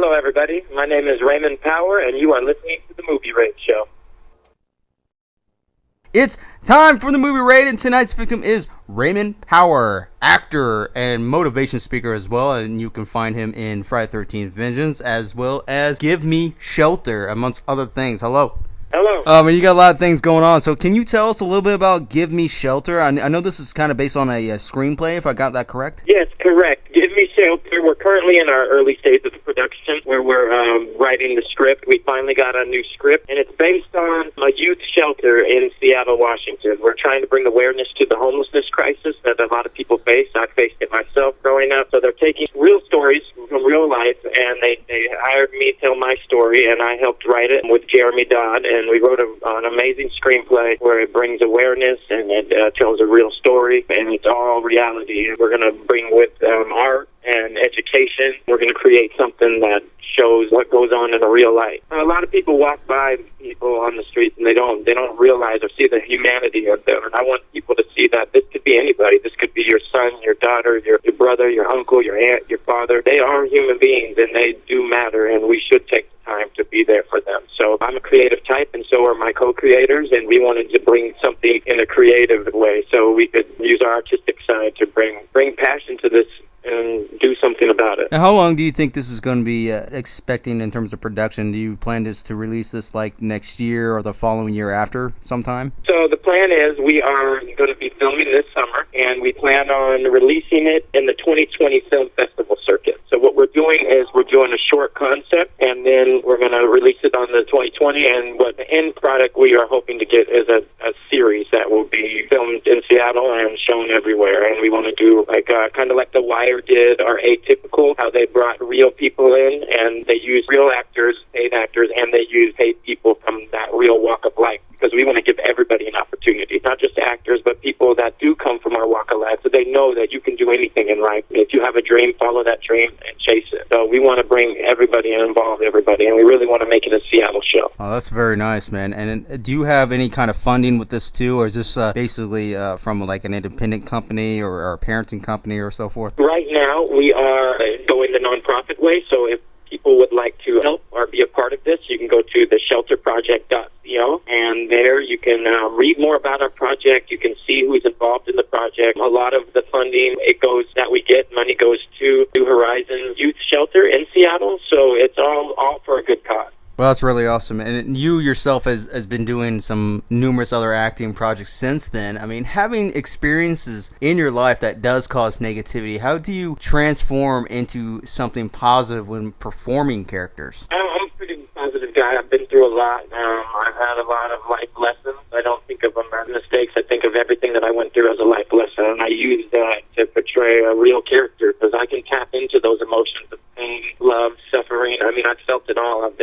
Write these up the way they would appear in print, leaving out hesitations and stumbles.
Hello, everybody. My name is Raymond Power, and you are listening to the Movie Rate Show. It's time for the Movie Rate, and tonight's victim is Raymond Power, actor and motivation speaker as well, and you can find him in Friday the 13th Vengeance as well as Give Me Shelter, amongst other things. Hello. Hello. And you got a lot of things going on, so can you tell us a little bit about Give Me Shelter? I know this is kind of based on a screenplay, if I got that correct. Yes, correct. Give Me Shelter. We're currently in our early stage of production where we're writing the script. We finally got a new script, and it's based on a youth shelter in Seattle, Washington. We're trying to bring awareness to the homelessness crisis that a lot of people face. I faced it myself growing up. So they're taking real stories from real life, and they hired me to tell my story, and I helped write it with Jeremy Dodd, and we wrote an amazing screenplay where it brings awareness and it tells a real story, and it's all reality. We're going to bring with art and education. We're going to create something that shows what goes on in a real life. A lot of people walk by people on the streets and they don't realize or see the humanity of them. And I want people to see that this could be anybody. This could be your son, your daughter, your brother, your uncle, your aunt, your father. They are human beings and they do matter, and we should take the time to be there for them. So I'm a creative type, and so are my co-creators, and we wanted to bring something in a creative way so we could use our artistic side to bring passion to this and do something about it. Now, how long do you think this is going to be expecting in terms of production? Do you plan to release this like next year or the following year after sometime? So the plan is we are going to be filming this summer, and we plan on releasing it in the 2020 Film Festival circuit. So what we're doing is we're doing a short concept, and then we're going to release it on the 2020, and what the end product we are hoping to get is a series that will be filmed in Seattle and shown everywhere. And we want to do like kind of like The Wire did, or Atypical, how they brought real people in, and they use real actors, paid actors, and they use paid people from that real walk of life, because we want to give everybody an opportunity, not just actors, but people that do come from our walk of life, so they know that you can do anything in life. If you have a dream, follow that dream and chase it. So we want to bring everybody and involve everybody, and we really want to make it a Seattle show. Oh, that's very nice, man. And do you have any kind of funding with this too, or is this basically from like an independent company or a parenting company or so forth? Right now, we are going the nonprofit way, so if people would like to help or be a part of this, you can go to theshelterproject.co, and there you can read more about our project. You can see who's involved in the project. A lot of the funding money goes to New Horizons Youth Shelter in Seattle, so it's all for a good cause. Well, that's really awesome. And you yourself has been doing some numerous other acting projects since then. I mean, having experiences in your life that does cause negativity, how do you transform into something positive when performing characters? I'm a pretty positive guy. I've been through a lot. I've had a lot of life lessons. I don't think of them as mistakes. I think of everything that I went through as a life lesson, and I use that to portray a real character, because I can tap into those emotions of pain, love, suffering. I mean, I've felt it all. I've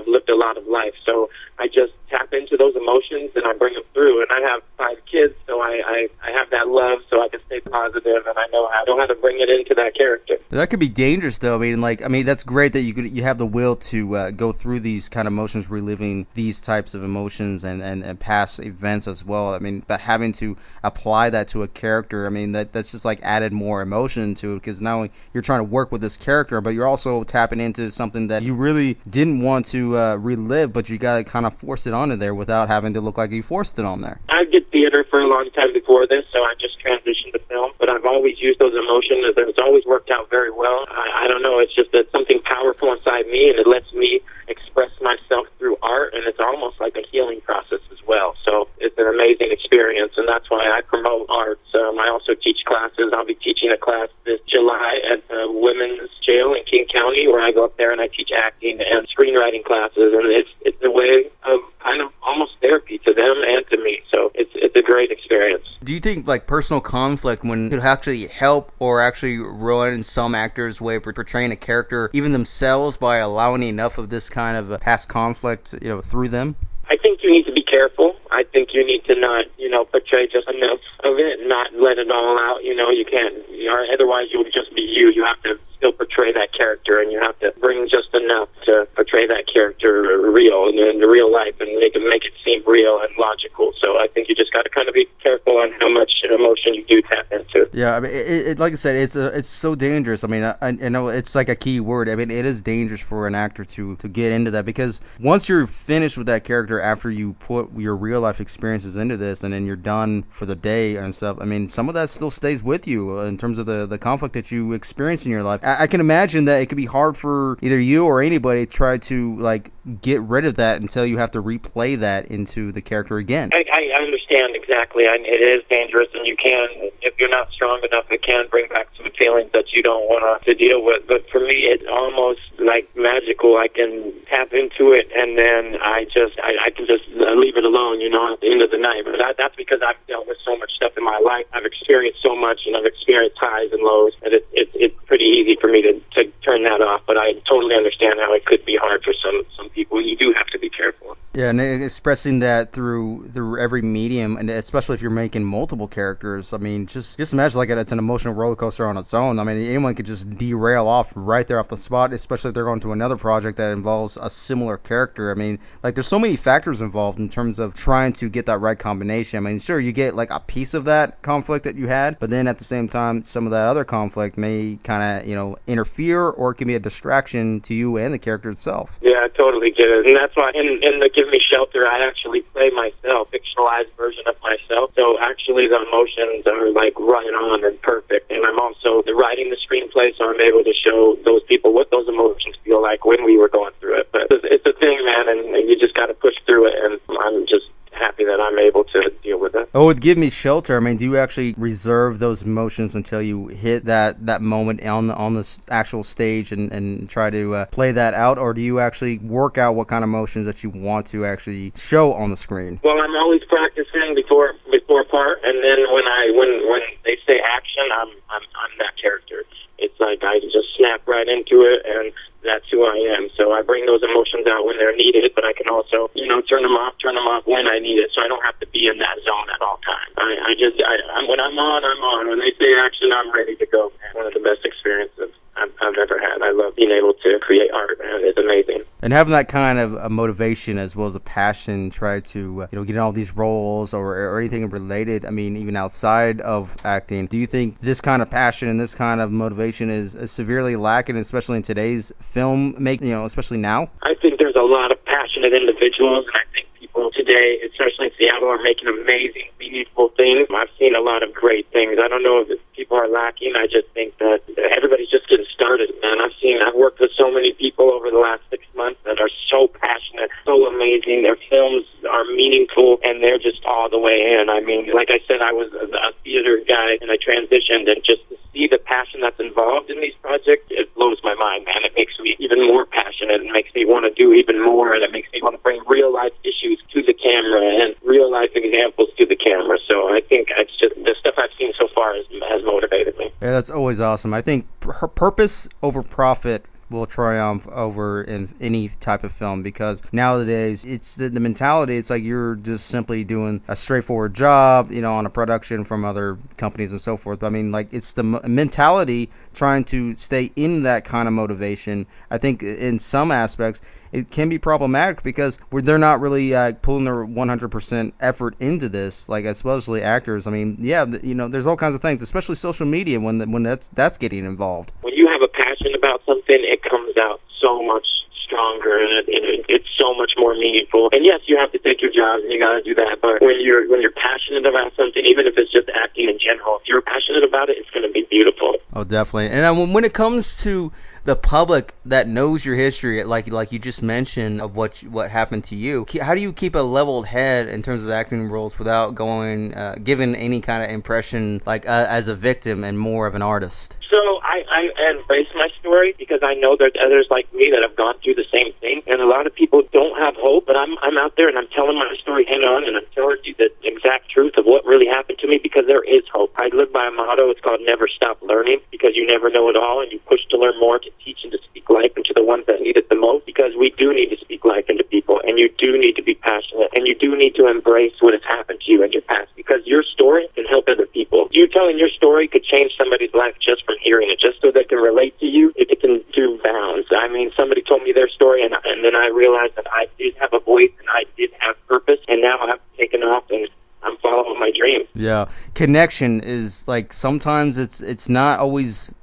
lived a lot of life, so I just tap into those emotions and I bring them through. And I have 5 kids, so I have that love, so I can stay positive, and I know how to bring it into that character. That could be dangerous, though. I mean, that's great that you have the will to go through these kind of emotions, reliving these types of emotions and past events as well. I mean, but having to apply that to a character, I mean, that's just like added more emotion to it, because not only you're trying to work with this character, but you're also tapping into something that you really didn't want to relive, but you got to kind of force it onto there without having to look like you forced it on there. I did theater for a long time before this, so I just transitioned to film, but I've always used those emotions, and it's always worked out very well. I don't know, it's just that something powerful inside me, and it lets me express myself through art, and it's almost like a healing process as well. So it's an amazing experience, and that's why I promote arts. I also teach classes. I'll be teaching a class this July at the Women's Jail in King County, where I go up there and I teach acting and screenwriting classes, and it's a way of kind of almost therapy to them and to me. So it's a great experience. Do you think like personal conflict when could actually help or actually ruin some actors' way of portraying a character, even themselves, by allowing enough of this kind of past conflict, through them? I think you need to be careful. I think you need to not, portray just enough of it, not let it all out. You can't, otherwise you'll just be you. You have to still portray that character, and you have to bring just enough to portray that character real and in real life and make it seem real and logical. So I think you just got to kind of be careful on how much emotion you do tap into. Yeah, I mean, like I said, it's so dangerous. I mean, I know it's like a key word. I mean, it is dangerous for an actor to get into that, because once you're finished with that character, after you put your real life experiences into this, and then you're done for the day and stuff, I mean, some of that still stays with you in terms of the conflict that you experience in your life. I can imagine that it could be hard for either you or anybody to try to like get rid of that until you have to replay that into the character again. I understand exactly. It is dangerous, and you can, if you're not strong enough, it can bring back some feelings that you don't want to deal with. But for me, it's almost like magical. I can tap into it, and then I can just leave it alone, at the end of the night. But that's because I've dealt with so much stuff in my life. I've experienced so much, and I've experienced highs and lows, and it's pretty easy for me to turn that off. But I totally understand how it could be hard for some people. You do have to be careful. Yeah, and expressing that through every medium, and especially if you're making multiple characters. I mean, just imagine like it's an emotional roller coaster on its own. I mean, anyone could just derail off right there off the spot, especially if they're going to another project that involves a similar character. I mean, like there's so many factors involved in terms of trying to get that right combination. I mean, sure, you get like a piece of that conflict that you had, but then at the same time, some of that other conflict may kind of, interfere, or it can be a distraction to you and the character itself. Yeah, I totally get it. And that's why in the Give Me Shelter, I actually play myself, fictionalized version of myself. So actually the emotions are like right on and perfect. And I'm also writing the screenplay, so I'm able to show those people what those emotions feel like when we were going through it. But it's a thing, man, and you just got to push through it. And I'm just happy that I'm able to deal with it. Oh, with Give Me Shelter, I mean, do you actually reserve those emotions until you hit that moment on the actual stage and try to play that out, or do you actually work out what kind of emotions that you want to actually show on the screen? Well, I'm always practicing before a part, and then when they say action, I'm that character. It's like I just snap right into it, and that's who I am. So I bring those emotions out when they're needed, but I can also, turn them off when I need it. So I don't have to be in that zone at all times. When I'm on. When they say action, I'm ready to go. One of the best experiences I've ever had. I love being able to create art, man. It's amazing. And having that kind of a motivation as well as a passion, try to get in all these roles or anything related. I mean, even outside of acting, do you think this kind of passion and this kind of motivation is severely lacking, especially in today's film making? Especially now. I think there's a lot of passionate individuals, and I think people today, especially in Seattle, are making amazing, meaningful things. I've seen a lot of great things. I don't know if people are lacking. I just think that everybody's just getting started, man. I've worked with so many people over the last 6 months that are so passionate, so amazing. Their films are meaningful, and they're just all the way in. I mean, like I said, I was a theater guy, and I transitioned, and just to see the passion that's involved in these projects, it blows my mind, man. It makes me even more passionate. It makes me want to do even more, and it makes me want to bring real-life issues to the camera and real-life examples to the camera. So I think it's just the stuff I've seen so far has motivated me. Yeah, that's always awesome. I think purpose over profit will triumph over in any type of film, because nowadays it's the mentality. It's like you're just simply doing a straightforward job, on a production from other companies and so forth. But I mean, like, it's the mentality trying to stay in that kind of motivation. I think in some aspects it can be problematic because they're not really pulling their 100% effort into this, like especially actors. I mean, yeah, there's all kinds of things, especially social media when that's getting involved. When you have a passion about something, it comes out so much stronger, and it's so much more meaningful. And yes, you have to take your jobs, and you got to do that. But when you're passionate about something, even if it's just acting in general, if you're passionate about it, it's going to be beautiful. Oh, definitely. And when it comes to the public that knows your history, like you just mentioned, of what happened to you, how do you keep a leveled head in terms of acting roles without going giving any kind of impression like as a victim and more of an artist? So I embrace my story because I know there's others like me that have gone through the same thing, and a lot of people don't have hope, but I'm out there and I'm telling my story head on, and I'm telling you the exact truth of what really happened to me, because there is hope. I live by a motto. It's called never stop learning, because you never know it all, and you push to learn more, to teach and to speak life into the ones that need it the most, because we do need to speak life into people. people, and you do need to be passionate, and you do need to embrace what has happened to you in your past, because your story can help other people. You telling your story could change somebody's life just from hearing it, just so they can relate to you. It can do bounds. I mean, somebody told me their story, and then I realized that I did have a voice, and I did have purpose, and now I've taken off, and I'm following my dreams. Yeah, connection is like sometimes it's not always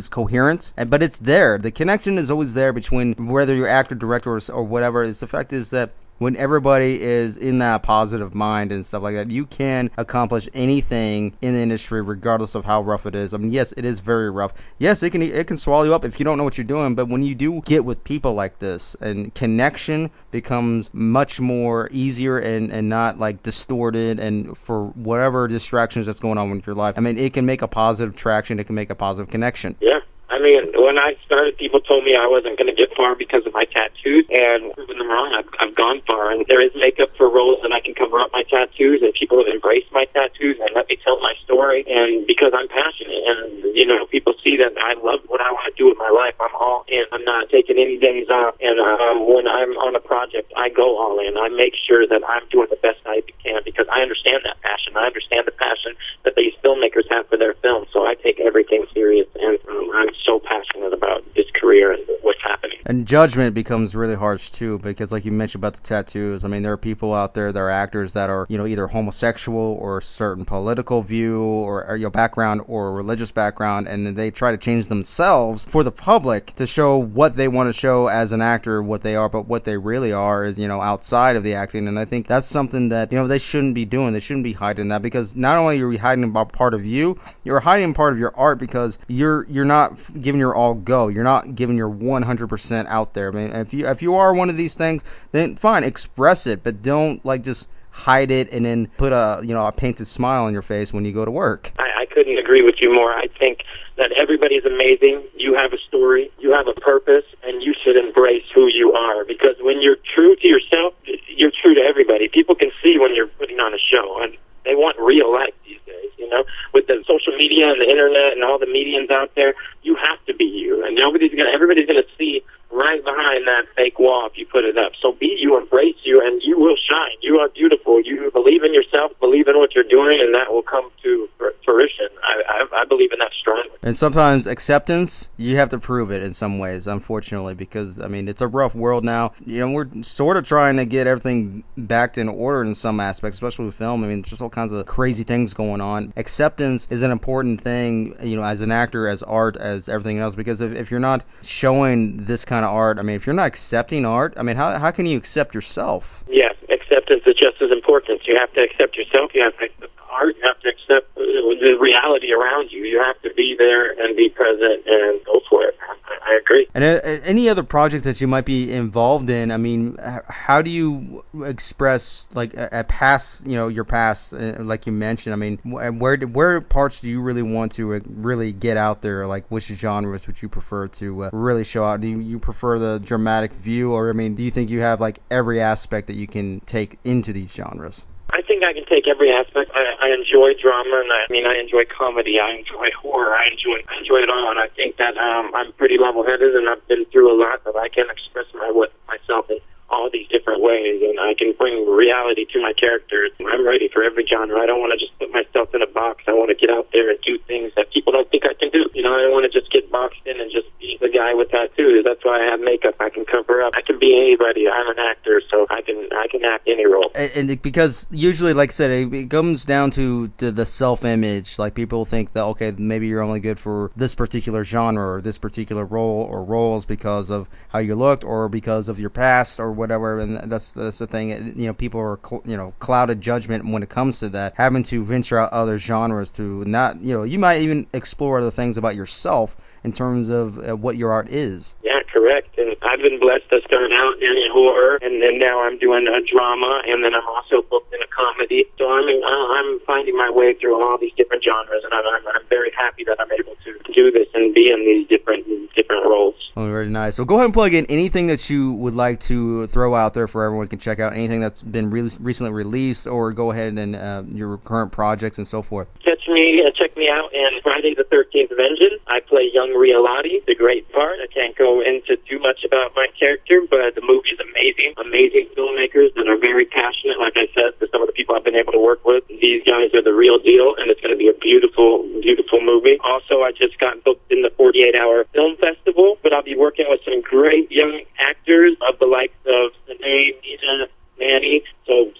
coherent, but it's there. The connection is always there between whether you're actor, director, or whatever. The fact is that when everybody is in that positive mind and stuff like that, you can accomplish anything in the industry regardless of how rough it is. I mean, yes, it is very rough. Yes, it can swallow you up if you don't know what you're doing, but when you do get with people like this, and connection becomes much more easier and not like distorted, and for whatever distractions that's going on with your life, I mean, it can make a positive traction, it can make a positive connection. Yeah. I mean, when I started, people told me I wasn't going to get far because of my tattoos, and proving them wrong, I've gone far. And there is makeup for roles that I can cover up my tattoos, and people have embraced my tattoos and let me tell my story. And because I'm passionate, and people see that I love what I want to do with my life, I'm all in. I'm not taking any days off. And when I'm on a project, I go all in. I make sure that I'm doing the best I can, because I understand that passion. I understand the passion that these filmmakers have for their films. So I take everything serious, and I'm so passionate about this career and what's happening. And judgment becomes really harsh too, because like you mentioned about the tattoos, I mean, there are people out there that are actors that are, either homosexual or a certain political view or background or religious background, and then they try to change themselves for the public to show what they want to show as an actor, what they are, but what they really are is, outside of the acting. And I think that's something that, they shouldn't be doing. They shouldn't be hiding that, because not only are you hiding about part of you, you're hiding part of your art, because you're not giving your all go. You're not giving your 100% out there. I mean, if you are one of these things, then fine, express it, but don't just hide it and then put a painted smile on your face when you go to work. I couldn't agree with you more. I think that everybody's amazing. You have a story, you have a purpose, and you should embrace who you are, because when you're true to yourself, you're true to everybody. People can see when you're putting on a show, and they want real life these days. With the social media and the internet and all the mediums out there, you have to be you, and everybody's gonna see right behind that fake wall if you put it up. So be you, embrace you, and you will shine. You are beautiful. You believe in yourself, believe in what you're doing, and that will come to fruition. I believe in that strongly. And sometimes acceptance, you have to prove it in some ways, unfortunately, because, I mean, it's a rough world now. We're sort of trying to get everything back in order in some aspects, especially with film. I mean, there's just all kinds of crazy things going on. Acceptance is an important thing, as an actor, as art, as everything else, because if you're not showing this kind of art, I mean, if you're not accepting art, I mean, how can you accept yourself? Yes, acceptance is just as important. You have to accept yourself, you have to accept art, you have to accept the reality around you. You have to be there and be present and go for it. I agree. And any other projects that you might be involved in, I mean, how do you express past, your past, like you mentioned? I mean, where parts do you really want to really get out there? Like, which genres would you prefer to really show out? Do you prefer the dramatic view, or I mean, do you think you have every aspect that you can take into these genres? I think I can take every aspect. I enjoy drama, and I enjoy comedy. I enjoy horror. I enjoy it all, and I think that I'm pretty level-headed, and I've been through a lot, but I can express myself in all these different ways, and I can bring reality to my characters. I'm ready for every genre. I don't want to just put myself in a box. I want to get out there and do things that people don't think I can do. I don't want to just get boxed in and just be the guy with tattoos. That's why I have makeup. I can cover up. I can be anybody. I'm an actor, so I can act any role. And because usually, like I said, it comes down to the self-image. Like, people think that, okay, maybe you're only good for this particular genre or this particular role or roles because of how you looked or because of your past or whatever. And that's the thing. People are clouded judgment when it comes to that. Having to venture out other genres to not, you might even explore other things about yourself in terms of what your art is. Yeah, correct. And I've been blessed to start out in horror, and then now I'm doing a drama, and then I'm also booked in a comedy. So I'm finding my way through all these different genres, and I'm very happy that I'm able to do this and be in these different roles. Oh, very nice. So go ahead and plug in anything that you would like to throw out there for everyone can check out, anything that's been recently released, or go ahead and your current projects and so forth. Catch check me out in Friday the 13th Vengeance. I play young Riolotti, the great part. I can't go into too much about my character, but the movie's amazing. Amazing filmmakers that are very passionate, like I said, to some of the people I've been able to work with. These guys are the real deal, and it's going to be a beautiful, beautiful movie. Also, I just got booked in the 48-hour film festival, but I'll be working with some great young actors of the likes of Sinead, Nina, Manny. So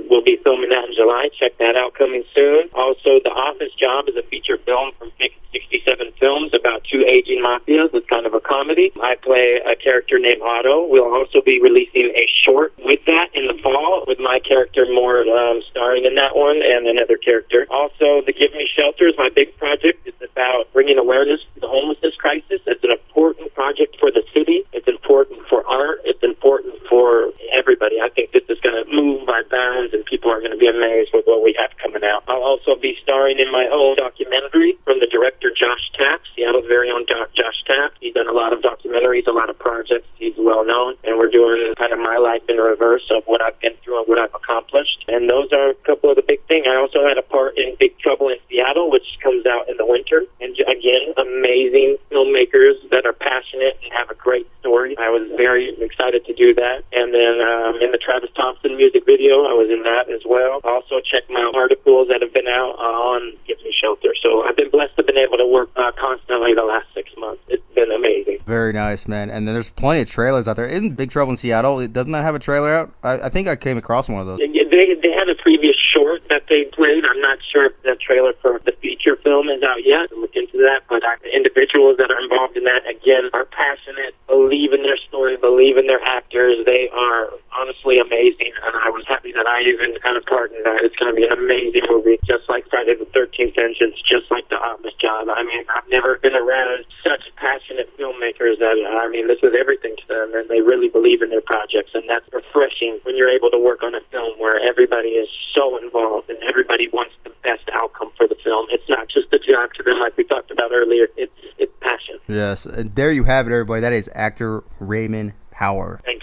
we'll be filming that in July. Check that out coming soon. Also, The Office Job is a feature film from 67 Films about two aging mafias. It's kind of a comedy. I play a character named Otto. We'll also be releasing a short with that in the fall, with my character more starring in that one and another character. Also, the Give Me Shelter is my big project. It's about bringing awareness to the homelessness crisis. It's an important project for the city. It's important for art. It's important for everybody. I think this is going to move by bounds, and people are going to be amazed with what we have coming out. I'll also be starring in my own documentary from the director Josh Tapp, Seattle's very own Josh Tapp. He's done a lot of documentaries, a lot of projects. He's well known, and we're doing kind of my life in reverse of what I've been through and what I've accomplished. And those are a couple of the big things. I also had a part in Big Trouble in Seattle, which comes out in the winter. And again, amazing filmmakers that are passionate and have a great story. I was very excited to do that. And then in the Travis Thompson music video, I was in that as well. Also, check my articles that have been out on Give Me Shelter. So I've been blessed to have been able to work constantly the last 6 months. It's been amazing. Very nice, man. And then there's plenty of trailers out there. Isn't Big Trouble in Seattle, doesn't that have a trailer out? I think I came across one of those. They had a previous short that they played. I'm not sure if the trailer for the feature film is out yet. I'll look into that. But the individuals that are involved in that, again, are passionate, believe in their story, believe in their actors. They are honestly amazing. And I was happy that I even kind of part in that. It's going to be an amazing movie, just like Friday the 13th Vengeance, just like The Office Job. I mean, I've never been around such passionate filmmakers that, I mean, this is everything to them, and they really believe in their projects. And that's refreshing when you're able to work on a film where everybody is so involved and everybody wants the best outcome for the film. It's not just a job to them like we talked about earlier. It's passion. Yes, and there you have it, everybody. That is actor Raymond Power. Thank you.